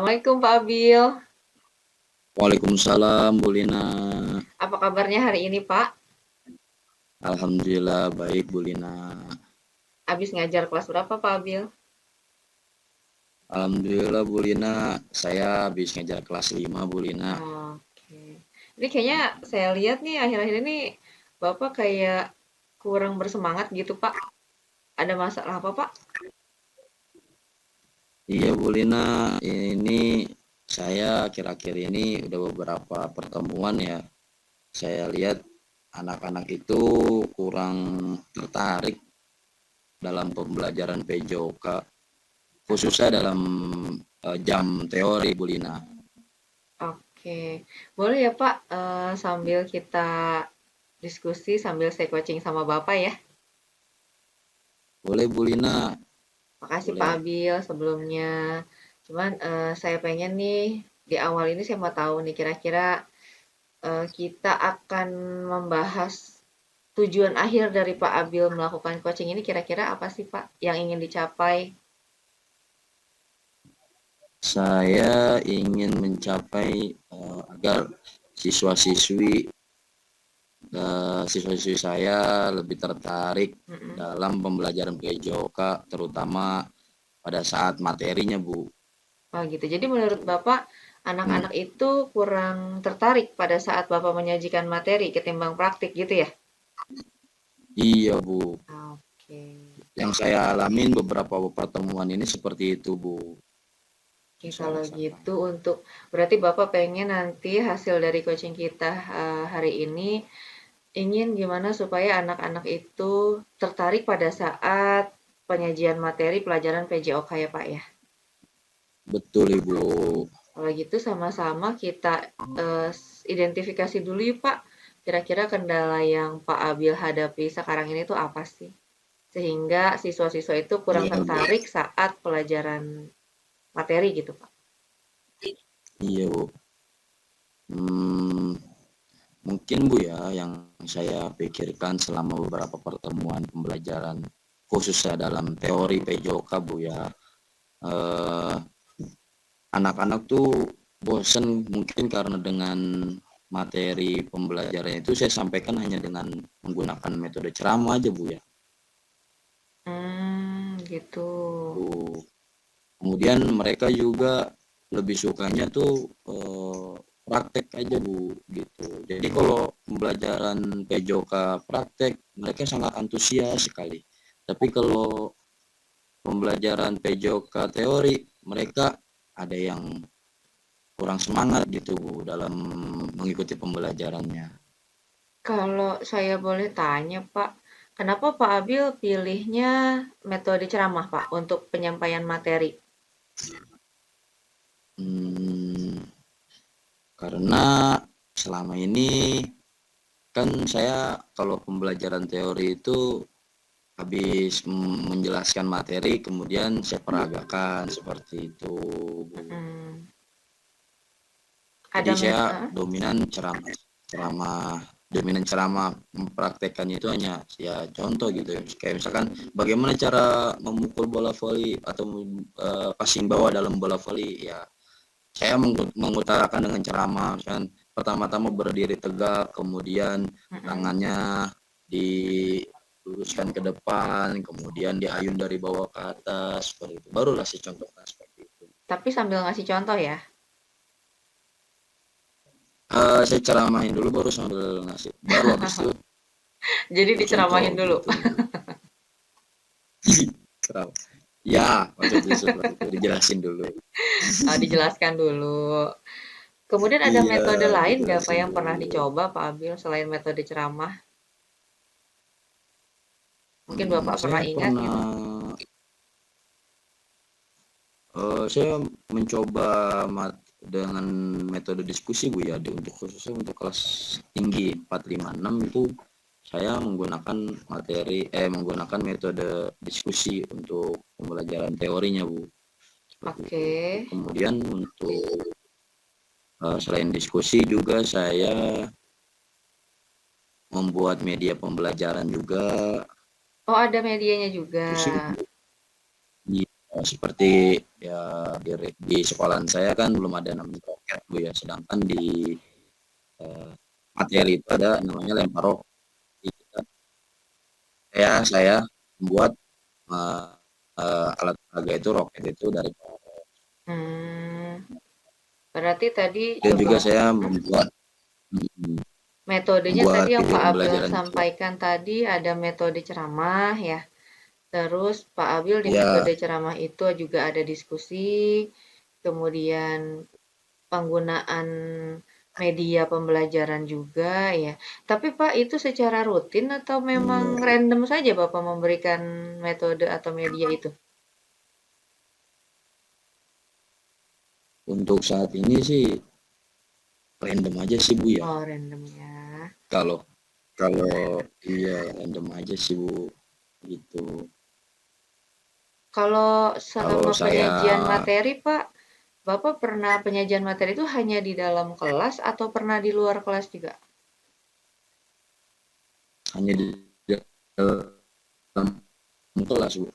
Assalamualaikum Pak Abil. Waalaikumsalam Bu Lina. Apa kabarnya hari ini Pak? Alhamdulillah baik Bu Lina. Habis ngajar kelas berapa Pak Abil? Alhamdulillah Bu Lina, saya habis ngajar kelas 5 Bu Lina. Oke. Ini kayaknya saya lihat nih akhir-akhir ini Bapak kayak kurang bersemangat gitu Pak. Ada masalah apa Pak? Iya Bu Lina, ini saya akhir-akhir ini udah beberapa pertemuan ya. Saya lihat anak-anak itu kurang tertarik dalam pembelajaran PJOK, khususnya dalam jam teori Bu Lina. Oke. Boleh ya Pak, sambil kita diskusi sambil saya coaching sama Bapak ya. Boleh Bu Lina, Makasih Pak boleh. Abil sebelumnya. Cuman saya pengen nih di awal ini saya mau tahu nih kira-kira kita akan membahas tujuan akhir dari Pak Abil melakukan coaching ini kira-kira apa sih Pak yang ingin dicapai? Saya ingin mencapai agar siswa-siswi siswa-siswi saya lebih tertarik Mm-mm. dalam pembelajaran PJOK, terutama pada saat materinya, Bu. Oh gitu. Jadi menurut Bapak, Hmm, anak-anak itu kurang tertarik pada saat Bapak menyajikan materi ketimbang praktik gitu ya? iya, Bu. Oke. Yang saya alamin beberapa pertemuan ini seperti itu, Bu. Oke, Saya kalau rasakan. gitu untuk berarti Bapak pengen nanti hasil dari coaching kita hari ini ingin gimana supaya anak-anak itu tertarik pada saat penyajian materi pelajaran PJOK ya Pak ya? Betul, Ibu. Kalau gitu sama-sama kita identifikasi dulu yuk Pak. Kira-kira kendala yang Pak Abil hadapi sekarang ini tuh apa sih? Sehingga siswa-siswa itu kurang Iya, Bu. tertarik saat pelajaran materi gitu Pak. Iya, Bu. Hmm, mungkin Bu ya, yang saya pikirkan selama beberapa pertemuan pembelajaran khususnya dalam teori PJOK Bu ya, eh, anak-anak tuh bosen mungkin karena dengan materi pembelajaran itu saya sampaikan hanya dengan menggunakan metode ceramah aja Bu ya. Gitu. Bu. Kemudian mereka juga lebih sukanya tuh praktek aja Bu gitu. Jadi kalau pembelajaran PJOK praktek mereka sangat antusias sekali. Tapi kalau pembelajaran PJOK teori mereka ada yang kurang semangat gitu Bu dalam mengikuti pembelajarannya. Kalau saya boleh tanya Pak, kenapa Pak Abil pilihnya metode ceramah Pak untuk penyampaian materi? Hmm, karena selama ini kan saya kalau pembelajaran teori itu habis menjelaskan materi kemudian saya peragakan seperti itu Bu. Mm-mm. Jadi Ada saya met dominan ceramah mempraktekkannya itu hanya ya contoh gitu ya. Kayak misalkan bagaimana cara memukul bola voli atau passing bawah dalam bola voli ya saya mengutarakan dengan ceramah misalkan pertama-tama berdiri tegak kemudian mm-mm. tangannya diluruskan ke depan kemudian diayun dari bawah ke atas seperti itu barulah saya contohkan seperti itu. Tapi sambil ngasih contoh ya. Saya ceramahin dulu baru sambil ngasih baru habis itu Jadi baru contoh diceramahin dulu. gitu Bu. Ceram. Ya maksudnya seperti itu dijelasin dulu. Dijelaskan dulu. Kemudian ada Iya metode lain nggak Pak dijelasin yang pernah dulu. dicoba Pak Abil selain metode ceramah? Mungkin Bapak Saya pernah ingat pernah gitu. saya mencoba dengan metode diskusi Bu ya untuk khususnya untuk kelas tinggi 456 itu saya menggunakan metode diskusi untuk pembelajaran teorinya Bu seperti Oke. itu. Kemudian untuk selain diskusi juga saya membuat media pembelajaran juga Oh ada medianya juga. itu sih. Iya, seperti ya di sekolahan saya kan belum ada namanya roket Bu ya, sedangkan di materi itu ada namanya lempar roket. Saya membuat alat peraga itu roket itu dari Berarti tadi dan juga juga saya membuat metodenya tadi yang video Pak Abil pembelajaran juga. sampaikan tadi ada metode ceramah ya. Terus Pak Abil di Ya, metode ceramah itu juga ada diskusi, kemudian penggunaan media pembelajaran juga ya. Tapi Pak itu secara rutin atau memang iya. random saja Bapak memberikan metode atau media itu? Untuk saat ini sih random aja sih Bu ya. Oh, random ya. Kalau kalau iya random aja sih Bu gitu. Kalau Kalau selama saya penyajian materi Pak, Bapak pernah penyajian materi itu hanya di dalam kelas atau pernah di luar kelas juga? hanya di dalam kelas Bu.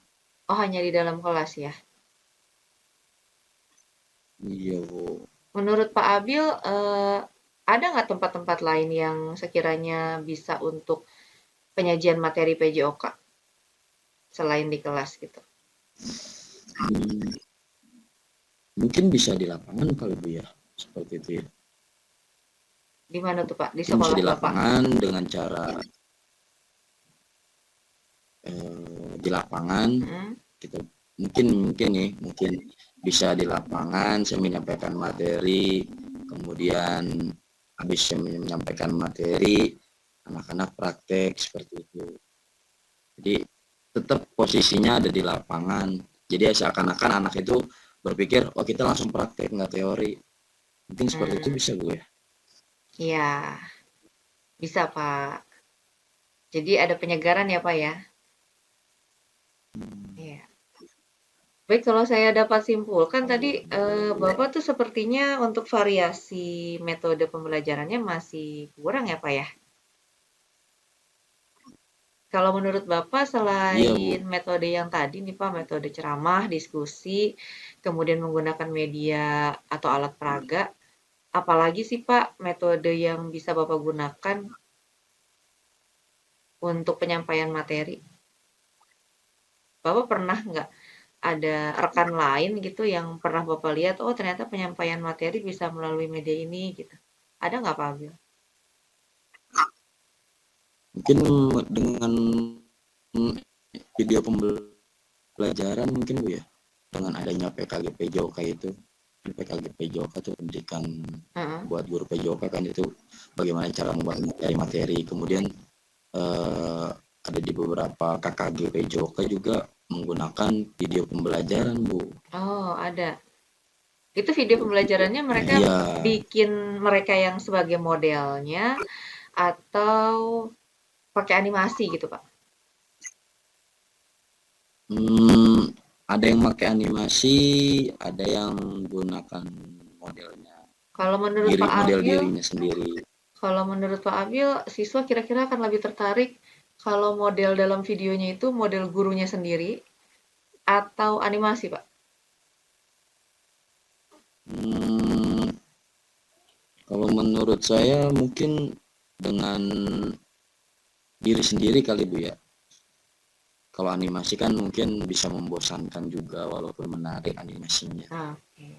Oh, hanya di dalam kelas ya. Iya Bu. Menurut Pak Abil, ada nggak tempat-tempat lain yang sekiranya bisa untuk penyajian materi PJOK selain di kelas gitu? Hmm, mungkin bisa di lapangan kali Bu ya, seperti itu ya. Di mana tuh Pak? Di Mungkin bisa sekolah di Bapak? lapangan dengan cara di lapangan Mm-mm. kita mungkin bisa di lapangan saya menyampaikan materi, kemudian habis saya menyampaikan materi anak-anak praktek seperti itu. Jadi tetap posisinya ada di lapangan. Jadi seakan-akan anak itu berpikir, oh kita langsung praktek nggak teori. Mungkin seperti itu Hmm, bisa gue. iya, bisa Pak. Jadi ada penyegaran ya Pak ya? Iya. Baik, kalau saya dapat simpulkan tadi Bapak tuh sepertinya untuk variasi metode pembelajarannya masih kurang ya Pak ya? Kalau menurut Bapak Iya Bu. selain metode yang tadi nih Pak, metode ceramah, diskusi, kemudian menggunakan media atau alat peraga, apalagi sih Pak metode yang bisa Bapak gunakan untuk penyampaian materi? Bapak pernah nggak ada rekan lain gitu yang pernah Bapak lihat, oh ternyata penyampaian materi bisa melalui media ini gitu. Ada nggak Pak Abil? Mungkin dengan video pembelajaran mungkin Bu ya, dengan adanya PKG PJOK itu. PKG PJOK itu pendidikan Heeh. buat guru PJOK kan itu bagaimana cara membuat materi-materi. Kemudian ada di beberapa KKG PJOK juga menggunakan video pembelajaran Bu. Oh, ada. Itu video pembelajarannya mereka Iya, bikin mereka yang sebagai modelnya atau pakai animasi gitu, Pak? hmm, ada yang pakai animasi, ada yang gunakan modelnya Kalau menurut Pak model Abil, dirinya sendiri. kalau menurut Pak Abil, siswa kira-kira akan lebih tertarik kalau model dalam videonya itu model gurunya sendiri atau animasi, Pak? Hmm, kalau menurut saya mungkin dengan diri sendiri kali Bu ya. Kalau animasi kan mungkin bisa membosankan juga walaupun menarik animasinya. Oke.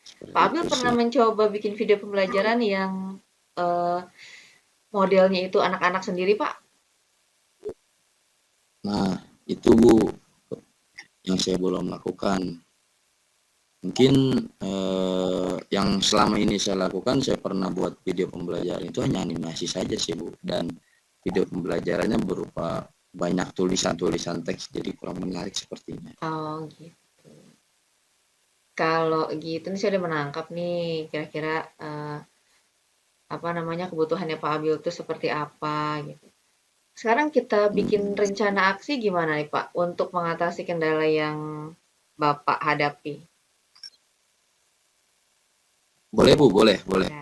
Seperti Pak Abil itu pernah sih. mencoba bikin video pembelajaran yang eh, modelnya itu anak-anak sendiri, Pak? Nah, itu Bu yang saya belum lakukan. Mungkin yang selama ini saya lakukan, saya pernah buat video pembelajaran itu hanya animasi saja sih Bu. Dan video pembelajarannya berupa banyak tulisan-tulisan teks, jadi kurang menarik sepertinya. Oh, gitu. Kalau gitu nih saya udah menangkap nih kira-kira apa namanya kebutuhannya Pak Abil itu seperti apa gitu. Sekarang kita bikin Hmm, rencana aksi gimana nih Pak untuk mengatasi kendala yang Bapak hadapi? boleh Bu, boleh, boleh. Ya,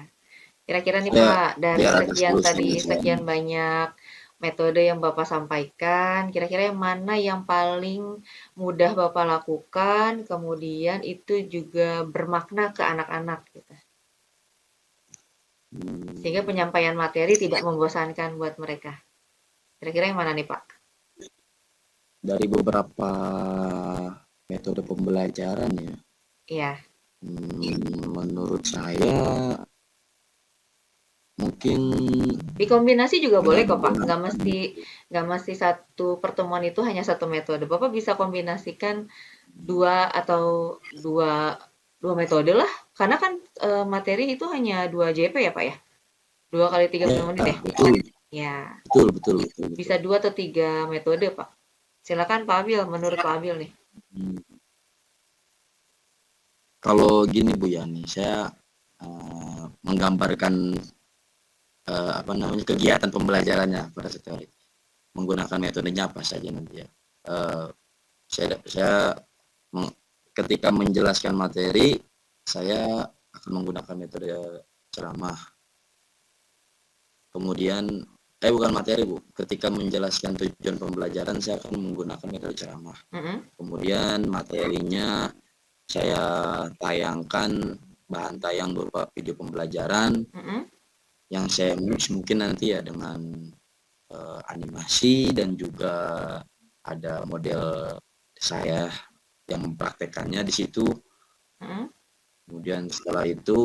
kira-kira nih Ya, Pak dari biar ada sekian tadi solusinya saya. sekian banyak metode yang Bapak sampaikan, kira-kira yang mana yang paling mudah Bapak lakukan, kemudian itu juga bermakna ke anak-anak gitu. Sehingga penyampaian materi tidak membosankan buat mereka. Kira-kira yang mana nih, Pak? Dari beberapa metode pembelajaran ya, Iya. menurut saya mungkin Dikombinasi juga boleh dengan kok, Pak. menggunakan Nggak mesti satu pertemuan itu hanya satu metode. Bapak bisa kombinasikan dua atau dua metode lah. Karena kan materi itu hanya 2 JP ya, Pak ya? 2 kali 30 menit ya ya? betul Ya, betul betul betul, bisa betul. 2 atau 3 metode, Pak. Silakan Pak Abil, menurut Pak Abil nih. Hmm. Kalau gini Bu Yani, saya menggambarkan apa namanya kegiatan pembelajarannya pada teori, menggunakan metodenya apa saja nanti ya. Eh, saya ketika menjelaskan materi, saya akan menggunakan metode ceramah. Kemudian bukan materi Bu, ketika menjelaskan tujuan pembelajaran saya akan menggunakan metode ceramah. Kemudian materinya saya tayangkan bahan tayang berupa video pembelajaran yang saya mix mungkin nanti ya dengan animasi dan juga ada model saya yang mempraktekannya di situ. Kemudian setelah itu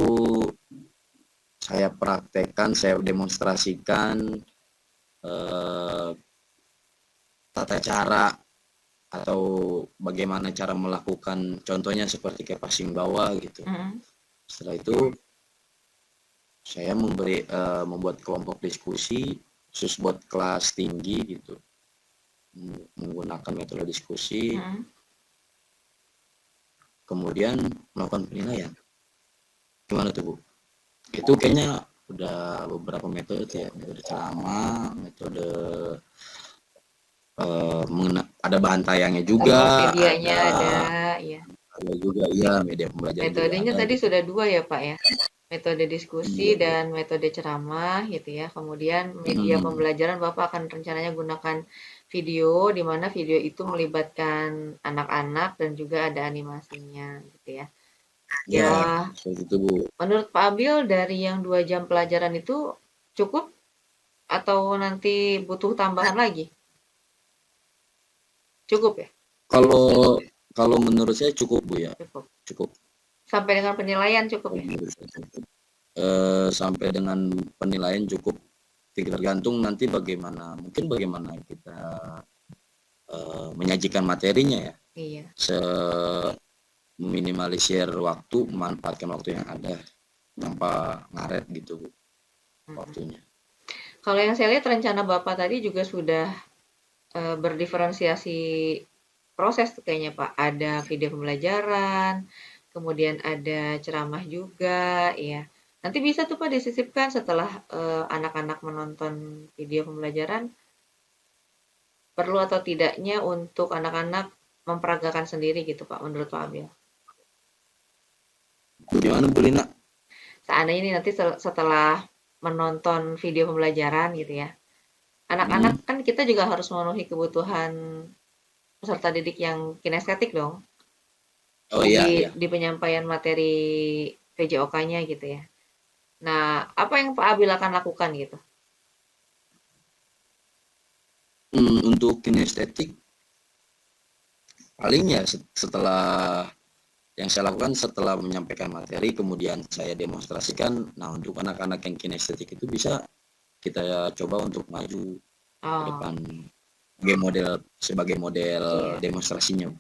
saya praktekkan, saya demonstrasikan tata cara atau bagaimana cara melakukan, contohnya seperti kayak passing bawah gitu. Setelah itu saya membuat kelompok diskusi khusus buat kelas tinggi gitu, menggunakan metode diskusi. Kemudian melakukan penilaian. Gimana tuh Bu? Itu kayaknya udah beberapa metode ya, metode ceramah, metode ada bahan tayangnya juga, Medianya ada, ya. Ada juga ya media pembelajaran Metodenya juga ada, tadi gitu. sudah 2 ya Pak ya? Metode diskusi Iya, dan metode ceramah gitu ya. Kemudian media pembelajaran Bapak akan rencananya gunakan video, di mana video itu melibatkan anak-anak dan juga ada animasinya gitu ya. Ya, seperti itu Bu. menurut Pak Abil dari yang 2 jam pelajaran itu cukup atau nanti butuh tambahan lagi? Cukup ya? Kalau menurut saya cukup Bu ya, Cukup. cukup. Sampai dengan penilaian cukup ya? Sampai dengan penilaian cukup, tergantung nanti bagaimana kita menyajikan materinya ya. Iya. Meminimalisir waktu, memanfaatkan waktu yang ada tanpa ngaret gitu Bu, waktunya. Kalau yang saya lihat rencana Bapak tadi juga sudah berdiferensiasi proses tuh kayaknya Pak. Ada video pembelajaran, kemudian ada ceramah juga, ya. Nanti bisa tuh Pak disisipkan setelah anak-anak menonton video pembelajaran, perlu atau tidaknya untuk anak-anak memperagakan sendiri gitu Pak, menurut Pak Abil. Gimana Bu Lina? Seandainya ini nanti setelah menonton video pembelajaran gitu ya, anak-anak kan kita juga harus memenuhi kebutuhan peserta didik yang kinestetik dong. Oh iya. Di penyampaian materi PJOK-nya gitu ya. Nah, apa yang Pak Abil akan lakukan gitu? Untuk kinestetik, paling ya setelah yang saya lakukan setelah menyampaikan materi, kemudian saya demonstrasikan. Nah, untuk anak-anak yang kinestetik itu bisa kita coba untuk maju ke depan sebagai model demonstrasinya.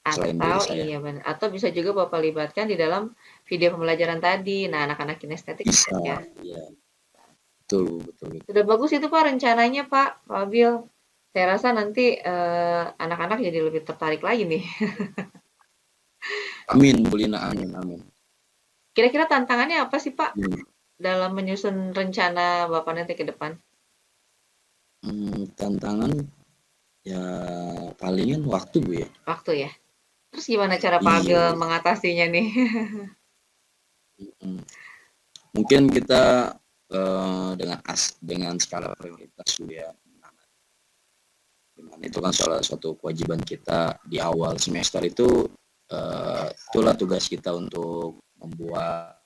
Selain Atau diri saya. iya benar. Atau bisa juga Bapak libatkan di dalam video pembelajaran tadi. Nah, anak-anak kinestetik Bisa, ya. Iya. Betul. Sudah bagus itu Pak rencananya Pak Abil. Saya rasa nanti anak-anak jadi lebih tertarik lagi nih. Amin, Bu Lina, amin. Kira-kira tantangannya apa sih Pak dalam menyusun rencana Bapak nanti ke depan? Tantangan ya palingan waktu Bu ya. Waktu ya. Terus gimana cara Pak Abil mengatasinya nih? Mungkin kita dengan skala prioritas Bu ya. itu kan salah satu kewajiban kita di awal semester itu, itulah tugas kita untuk membuat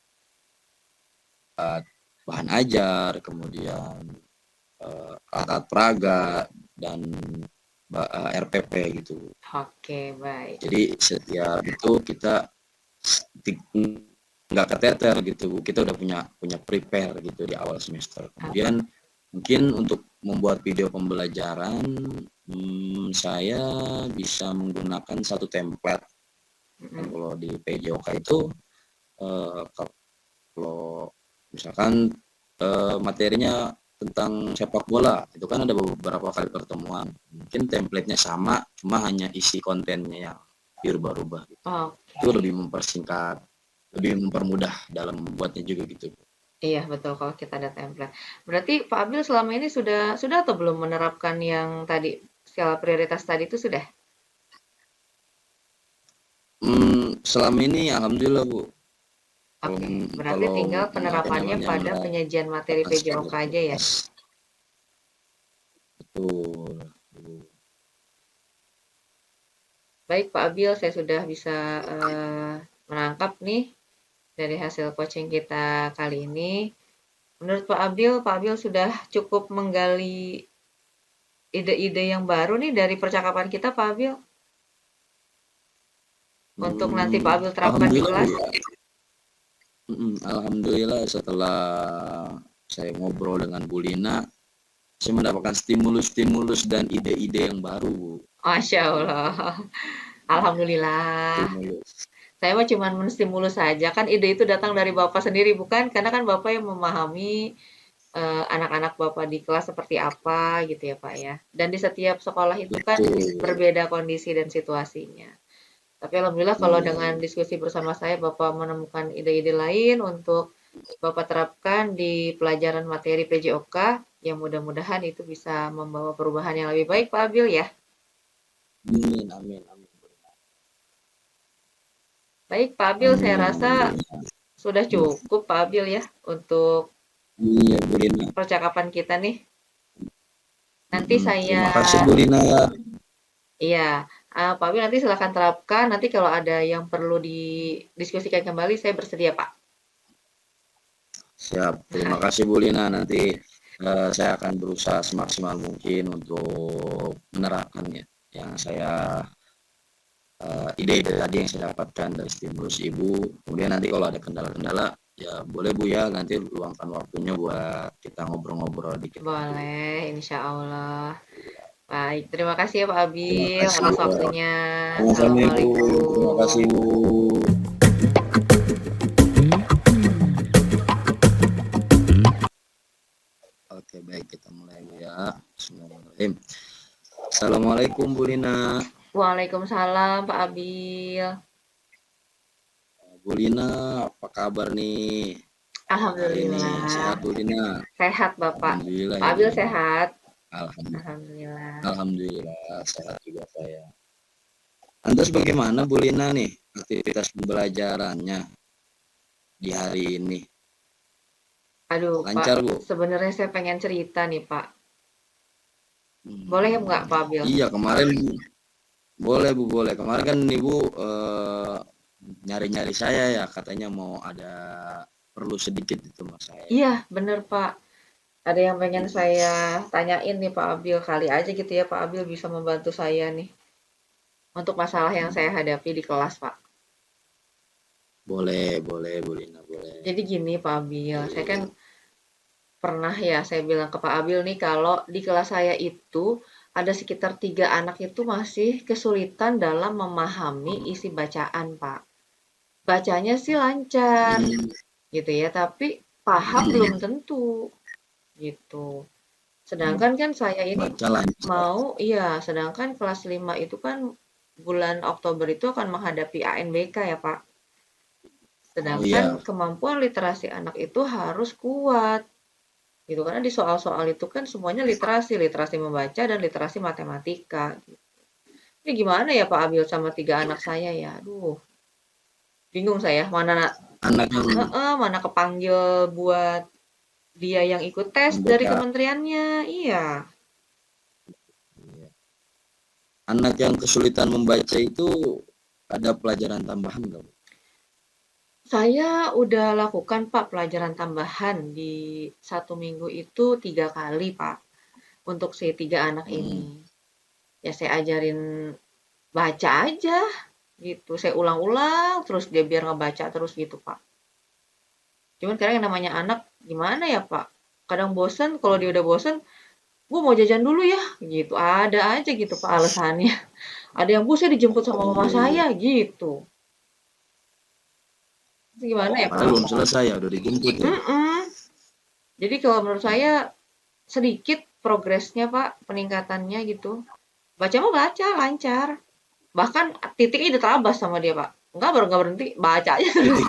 bahan ajar, kemudian alat peraga dan RPP gitu. Oke, baik. Jadi setiap itu kita nggak keteter gitu, kita udah punya prepare gitu di awal semester. Kemudian mungkin untuk membuat video pembelajaran, saya bisa menggunakan satu template. Kalau di PJOK itu kalau misalkan materinya tentang sepak bola, itu kan ada beberapa kali pertemuan, mungkin template-nya sama, cuma hanya isi kontennya yang dirubah-rubah gitu. Itu lebih mempersingkat, lebih mempermudah dalam membuatnya juga gitu. Iya, betul, kalau kita ada template. Berarti Pak Abil selama ini sudah atau belum menerapkan yang tadi, skala prioritas tadi itu sudah? Selama ini alhamdulillah, Bu. Oke, berarti tinggal penerapannya pada penyajian materi PJOK aja ya? Betul. Baik Pak Abil, saya sudah bisa menangkap nih dari hasil coaching kita kali ini. Menurut Pak Abil sudah cukup menggali ide-ide yang baru nih dari percakapan kita, Pak Abil? Untuk nanti Pak Abil terapkan di kelas? Alhamdulillah, setelah saya ngobrol dengan Bu Lina, saya mendapatkan stimulus dan ide-ide yang baru, Bu. Masya Allah. Alhamdulillah. Saya mah cuma menstimulus saja, kan ide itu datang dari Bapak sendiri, bukan? Karena kan Bapak yang memahami anak-anak Bapak di kelas seperti apa gitu ya Pak ya. Dan di setiap sekolah itu kan berbeda kondisi dan situasinya. Tapi alhamdulillah kalau dengan diskusi bersama saya Bapak menemukan ide-ide lain untuk Bapak terapkan di pelajaran materi PJOK, yang mudah-mudahan itu bisa membawa perubahan yang lebih baik Pak Abil ya. Amin. Baik Pak Abil, saya rasa sudah cukup Pak Abil ya untuk percakapan kita nih. Nanti saya... Terima kasih Bu Lina ya. Iya, Pak Abil nanti silahkan terapkan. Nanti kalau ada yang perlu didiskusikan kembali, saya bersedia Pak. Siap, terima kasih Bu Lina. Nanti saya akan berusaha semaksimal mungkin untuk menerapkannya. Yang saya ide-ide tadi yang saya dapatkan dari stimulus Ibu. Kemudian nanti kalau ada kendala-kendala, ya boleh Bu ya, nanti luangkan waktunya buat kita ngobrol-ngobrol dikit. Boleh, insya Allah. Baik, terima kasih ya Pak Abil atas waktunya. Assalamualaikum. Terima kasih Bu. Oke, baik, kita mulai Bu ya. Bismillahirrahmanirrahim. Assalamualaikum Bu Lina. Waalaikumsalam Pak Abil. Bu Lina, apa kabar nih? Alhamdulillah. Sehat Bu Lina. Sehat Bapak. Alhamdulillah. Pak Abil sehat. Alhamdulillah. Alhamdulillah, sehat juga saya. Lantas bagaimana Bu Lina nih aktivitas pembelajarannya di hari ini? Aduh Lancar, Pak, Bu? sebenarnya saya pengen cerita nih Pak. Boleh nggak Pak Abil? Iya, kemarin boleh Bu, boleh. Kemarin kan Ibu nyari-nyari saya ya, katanya mau ada perlu sedikit itu Mas saya. Iya, bener Pak. Ada yang pengen saya tanyain nih Pak Abil, kali aja gitu ya Pak Abil bisa membantu saya nih untuk masalah yang saya hadapi di kelas Pak. Boleh Bu Lina, boleh. Jadi gini Pak Abil, saya kan pernah ya saya bilang ke Pak Abil nih kalau di kelas saya itu ada sekitar 3 anak itu masih kesulitan dalam memahami isi bacaan Pak. Bacanya sih lancar gitu ya, tapi paham belum tentu gitu. Sedangkan kan saya ini sedangkan kelas 5 itu kan bulan Oktober itu akan menghadapi ANBK ya Pak. Sedangkan kemampuan literasi anak itu harus kuat. Gitu, karena di soal-soal itu kan semuanya literasi membaca dan literasi matematika. Gitu. Ini gimana ya Pak Abil sama 3 anak saya ya? Aduh, bingung saya mana kepanggil buat dia yang ikut tes dari kementeriannya. Iya. anak yang kesulitan membaca itu ada pelajaran tambahan nggak, Bu? Saya udah lakukan Pak pelajaran tambahan di 1 minggu itu 3 kali Pak, untuk si 3 anak Hmm, ini. Ya saya ajarin baca aja gitu, saya ulang-ulang terus dia biar ngebaca terus gitu Pak. Cuman kadang yang namanya anak gimana ya Pak, kadang bosen, kalau dia udah bosen, "Gue mau jajan dulu ya," gitu, ada aja gitu Pak alasannya. Ada yang, "Bu saya dijemput sama oh mama iya iya. saya," gitu. Itu gimana ya Padahal Pak? belum selesai ya udah dijemput ya. Mhm. Jadi kalau menurut saya sedikit progresnya Pak, peningkatannya gitu. Baca mah baca, lancar. Bahkan titiknya udah terabas sama dia Pak. Nggak berhenti, baca aja terus.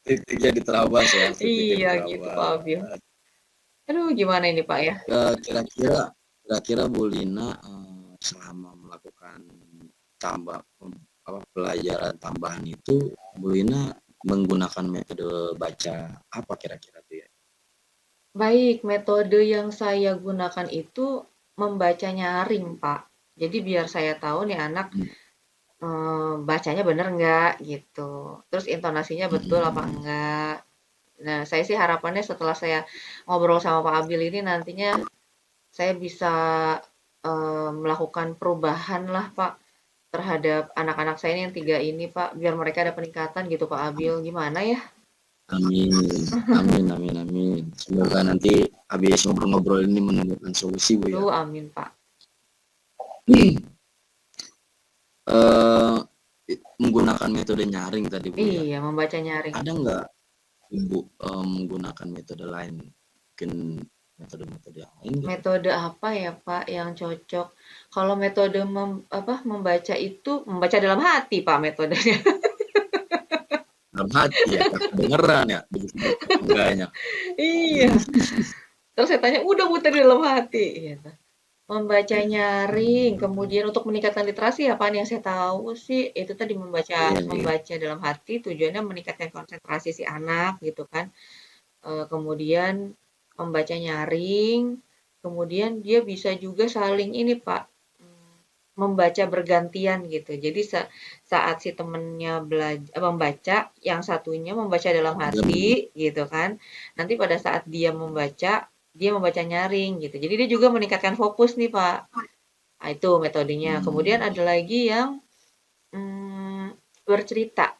Titik titiknya diterabas ya, titiknya Iya gitu Pak Abil. diterabas. Aduh gimana ini Pak ya? Kira-kira kira-kira Bu Lina selama melakukan tambah pelajaran tambahan itu Bu Lina menggunakan metode baca apa kira-kira tuh ya? Baik, metode yang saya gunakan itu membaca nyaring Pak. Jadi biar saya tahu nih anak Hmm, bacanya bener nggak gitu. Terus intonasinya betul apa hmm, enggak. Nah, saya sih harapannya setelah saya ngobrol sama Pak Abil ini nantinya saya bisa melakukan perubahan lah Pak terhadap anak-anak saya ini yang 3 ini Pak, biar mereka ada peningkatan gitu Pak Abil. Gimana ya? amin, amin, amin, amin. Semoga nanti habis ngobrol-ngobrol ini menemukan solusi Bu ya. Duh, amin Pak. Eh, Menggunakan metode nyaring tadi Bu ya. Iya, membaca nyaring. Ada nggak Ibu menggunakan metode lain? Mungkin metode-metode yang lain gitu. Metode apa ya Pak yang cocok? Kalau metode membaca itu membaca dalam hati Pak metodenya. Dalam hati ya, kedengeran ya, enggaknya. Iya. Terus saya tanya, "Udah muter di dalam hati," gitu. Membaca nyaring, kemudian untuk meningkatkan literasi apa nih yang saya tahu sih, itu tadi membaca Iya, iya. membaca dalam hati tujuannya meningkatkan konsentrasi si anak gitu kan. Kemudian membaca nyaring, kemudian dia bisa juga saling ini Pak, membaca bergantian gitu. Jadi saat si temennya membaca, yang satunya membaca dalam Dan hati gitu kan. Nanti pada saat dia membaca nyaring gitu. Jadi dia juga meningkatkan fokus nih Pak. Nah, itu metodenya. Kemudian ada lagi yang bercerita.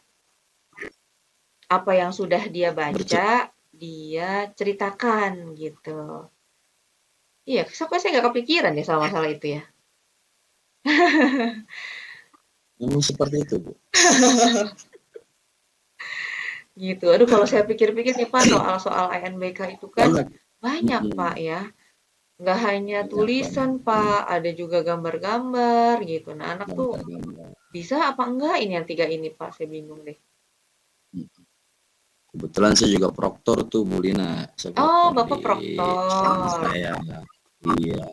Apa yang sudah dia baca, bercerita. dia ceritakan gitu. Iya, kok saya nggak kepikiran ya sama masalah itu ya. Memang seperti itu, Bu. Gitu. Aduh, kalau saya pikir-pikir nih Pak, soal-soal INBK itu kan Banyak. banyak Pak Mm-mm. ya. Nggak hanya Banyak, tulisan banyak. Pak, ada juga gambar-gambar gitu. Nah, anak tuh Gambar-gambar. bisa apa enggak ini yang 3 ini Pak? Saya bingung deh. Kebetulan saya juga proktor tuh, Bu Lina. Saya Oh, proktor di Bapak sekolah proktor. saya. Iya.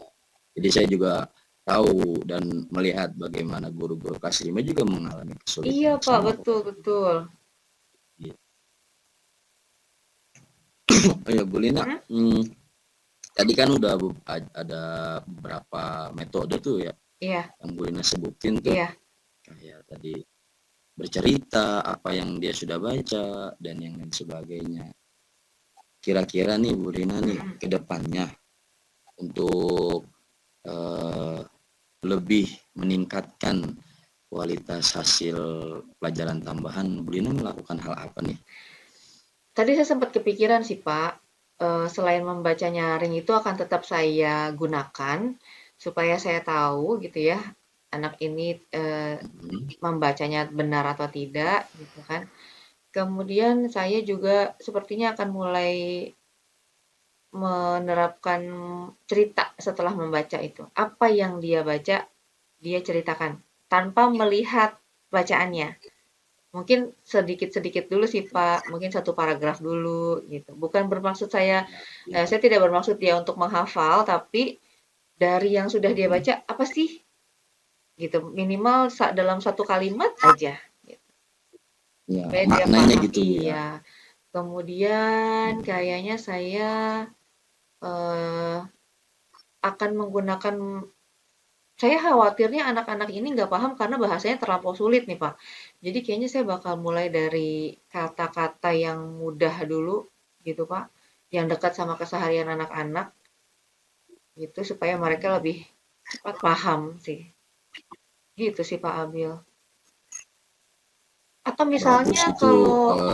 Jadi saya juga tahu dan melihat bagaimana guru-guru kelas 5 juga mengalami Iya kesulitan yang Pak, sama kok. betul, betul. Iya. Oh ya, Bu Lina. Hmm? Tadi kan udah ada beberapa metode tuh ya Iya, yang Bu Lina sebutin tuh. iya. Kayak tadi bercerita apa yang dia sudah baca dan yang lain sebagainya. Kira-kira nih Bu Lina nih Mm-mm. ke depannya untuk eh, lebih meningkatkan kualitas hasil pelajaran tambahan, Bu Lina melakukan hal apa nih? Tadi saya sempat kepikiran sih Pak, selain membaca nyaring itu akan tetap saya gunakan supaya saya tahu gitu ya, anak ini Hmm, membacanya benar atau tidak gitu kan. Kemudian saya juga sepertinya akan mulai menerapkan cerita setelah membaca itu. Apa yang dia baca, dia ceritakan tanpa melihat bacaannya. Mungkin sedikit-sedikit dulu sih Pak, mungkin 1 paragraf dulu gitu. Bukan bermaksud ya, saya tidak bermaksud dia untuk menghafal, tapi dari yang sudah dia hmm, baca apa sih gitu. Minimal dalam 1 kalimat aja. Gitu. ya Supaya dia maknanya paham. gitu Bu ya. Iya. Kemudian Hmm, kayaknya saya eh, akan menggunakan saya khawatirnya anak-anak ini nggak paham karena bahasanya terlampau sulit nih, Pak. Jadi kayaknya saya bakal mulai dari kata-kata yang mudah dulu gitu, Pak, yang dekat sama keseharian anak-anak gitu supaya mereka lebih cepat paham sih. Gitu sih, Pak Abil. Atau Bagus misalnya itu. kalau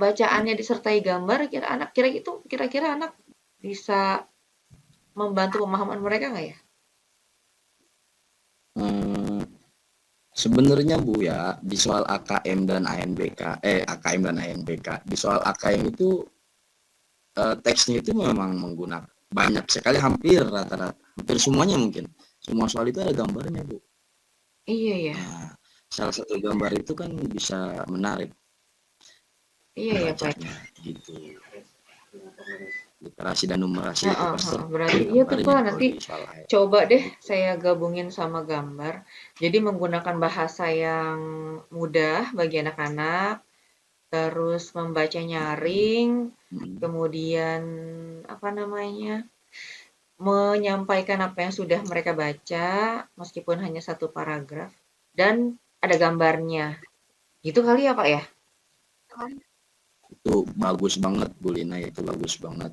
bacaannya disertai gambar, kira-kira anak bisa membantu pemahaman mereka nggak ya? eh, Sebenarnya Bu ya, di soal AKM dan ANBK, AKM dan ANBK, di soal AKM itu teksnya itu memang menggunakan banyak sekali, hampir rata-rata, hampir semuanya mungkin. Semua soal itu ada gambarnya Bu. Iya ya, Nah, salah satu gambar itu kan bisa menarik iya ya Pak. pembacanya gitu. Literasi dan numerasi itu Heeh, pasti heeh. Berarti iya tuh gambarnya Pak, kalau nanti di soal coba deh ANBK. saya gabungin sama gambar. Jadi menggunakan bahasa yang mudah bagi anak-anak, terus membaca nyaring, Mm. kemudian apa namanya, menyampaikan apa yang sudah mereka baca, meskipun hanya satu paragraf, dan ada gambarnya. Gitu kali ya Pak ya? Itu bagus banget Bu Lina, itu bagus banget.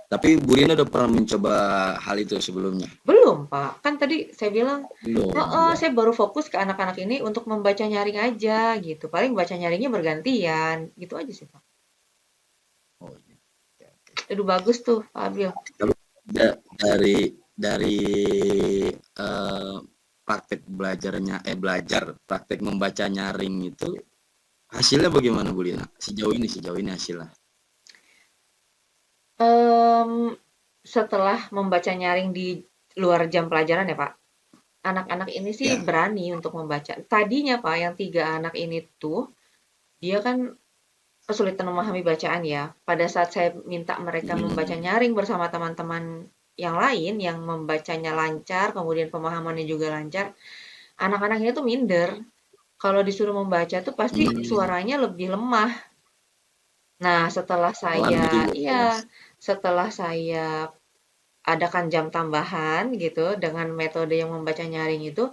Tapi Bu Lina udah pernah mencoba hal itu sebelumnya? Belum, Pak. Kan tadi saya bilang, Belum heeh, ya. saya baru fokus ke anak-anak ini untuk membaca nyaring aja gitu. Paling baca nyaringnya bergantian, gitu aja sih, Pak. Oh, iya. Oke, oke. Aduh bagus tuh, Pak Abil. Kalau dari praktek belajarnya, praktek membaca nyaring itu hasilnya bagaimana Bu Lina? Sejauh ini hasilnya. Em, Setelah membaca nyaring di luar jam pelajaran ya, Pak. Anak-anak ini sih Ya. berani untuk membaca. Tadinya, Pak, yang 3 anak ini tuh, dia kan kesulitan memahami bacaan ya. Pada saat saya minta mereka membaca Hmm. nyaring bersama teman-teman yang lain yang membacanya lancar, kemudian pemahamannya juga lancar, anak-anak ini tuh minder. Kalau disuruh membaca tuh pasti Hmm. suaranya lebih lemah. Nah, Pelan gitu Bu. setelah saya adakan jam tambahan gitu dengan metode yang membaca nyaring itu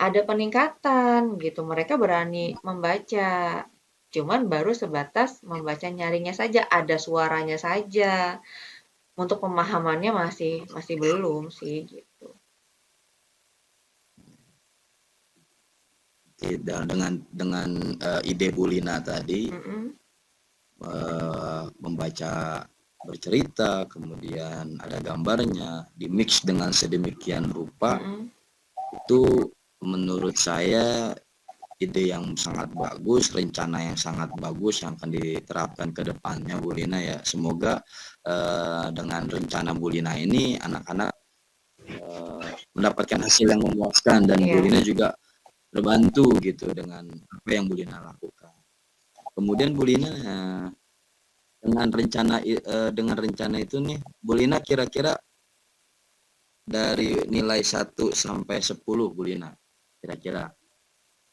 ada peningkatan gitu. Mereka berani membaca. Cuman baru sebatas membaca nyaringnya saja, ada suaranya saja. Untuk pemahamannya masih masih belum sih gitu. Dengan ide Bu Lina tadi, Mm-mm, membaca bercerita, kemudian ada gambarnya, di-mix dengan sedemikian rupa, mm-mm. itu menurut saya ide yang sangat bagus, rencana yang sangat bagus yang akan diterapkan ke depannya Bu Lina ya. Semoga dengan rencana Bu Lina ini anak-anak mendapatkan hasil yang memuaskan dan Bu Iya. Lina juga terbantu gitu dengan apa yang Bu Lina lakukan. Kemudian Bu Lina dengan rencana itu nih, Bu Lina kira-kira dari nilai 1 sampai 10 Bu Lina, kira-kira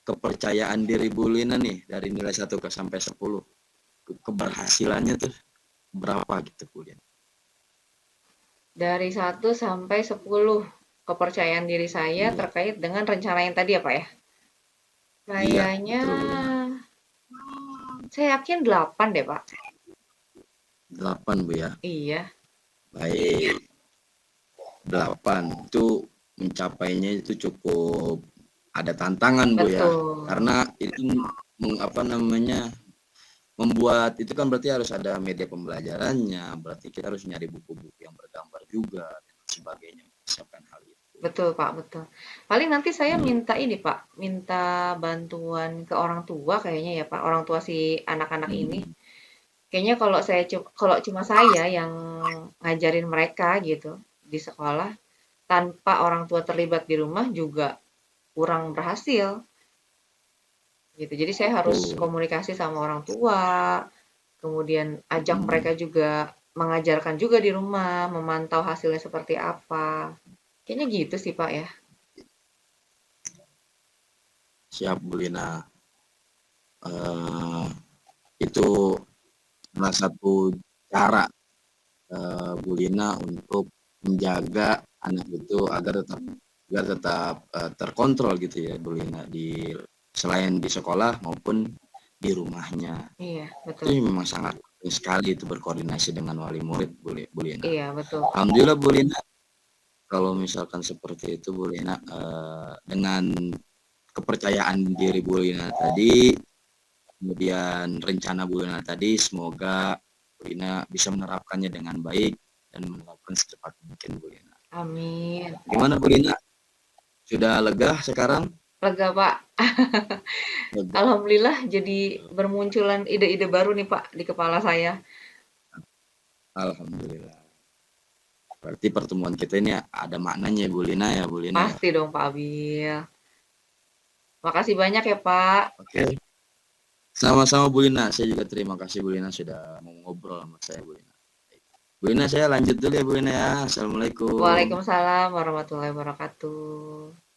kepercayaan diri Bu Lina nih dari nilai 1 sampai 10, keberhasilannya tuh berapa gitu Bu Lina? Dari 1 sampai 10 kepercayaan diri saya Iya, terkait dengan rencana yang tadi ya, Pak ya? iya Kayaknya betul Bu Lina. saya yakin 8 deh, Pak. 8 Bu ya. Iya, Baik, 8 itu mencapainya itu cukup ada tantangan Bu ya. betul. Karena itu apa namanya, membuat itu kan berarti harus ada media pembelajarannya, berarti kita harus nyari buku-buku yang bergambar juga dan sebagainya untuk siapkan hal itu. Betul, Pak, betul. Paling nanti saya Hmm. minta ini, Pak, minta bantuan ke orang tua kayaknya ya, Pak, orang tua si anak-anak ini. Hmm. Kayaknya kalau cuma saya yang ngajarin mereka gitu di sekolah tanpa orang tua terlibat di rumah juga kurang berhasil gitu. Jadi saya harus Betul. komunikasi sama orang tua, kemudian ajak Hmm. mereka juga mengajarkan juga di rumah, memantau hasilnya seperti apa. Kayaknya gitu sih, Pak ya. Siap Bu Lina. Eh, itu salah satu cara Bu Lina untuk menjaga anak itu agar tetap biar tetap terkontrol gitu ya Bu Lina, selain di sekolah maupun di rumahnya. Iya, Itu betul. memang sangat penting sekali itu berkoordinasi dengan wali murid Bu Lina. Iya, betul. Alhamdulillah Bu Lina, kalau misalkan seperti itu Bu Lina, dengan kepercayaan diri Bu Lina tadi, kemudian rencana Bu Lina tadi, semoga Bu Lina bisa menerapkannya dengan baik dan menerapkan secepat mungkin Bu Lina. Amin. Gimana Bu Lina? Sudah lega sekarang? Lega, Pak. Lega. Alhamdulillah jadi bermunculan ide-ide baru nih, Pak, di kepala saya. Alhamdulillah. Berarti pertemuan kita ini ada maknanya Bu Lina ya, Bu Lina ya. Pasti dong, Pak Abil. Makasih banyak ya, Pak. Oke. Sama-sama Bu Lina. Saya juga terima kasih Bu Lina sudah mau ngobrol sama saya Bu Lina. Bu Lina, saya lanjut dulu ya Bu Lina ya. Assalamualaikum. Waalaikumsalam warahmatullahi wabarakatuh.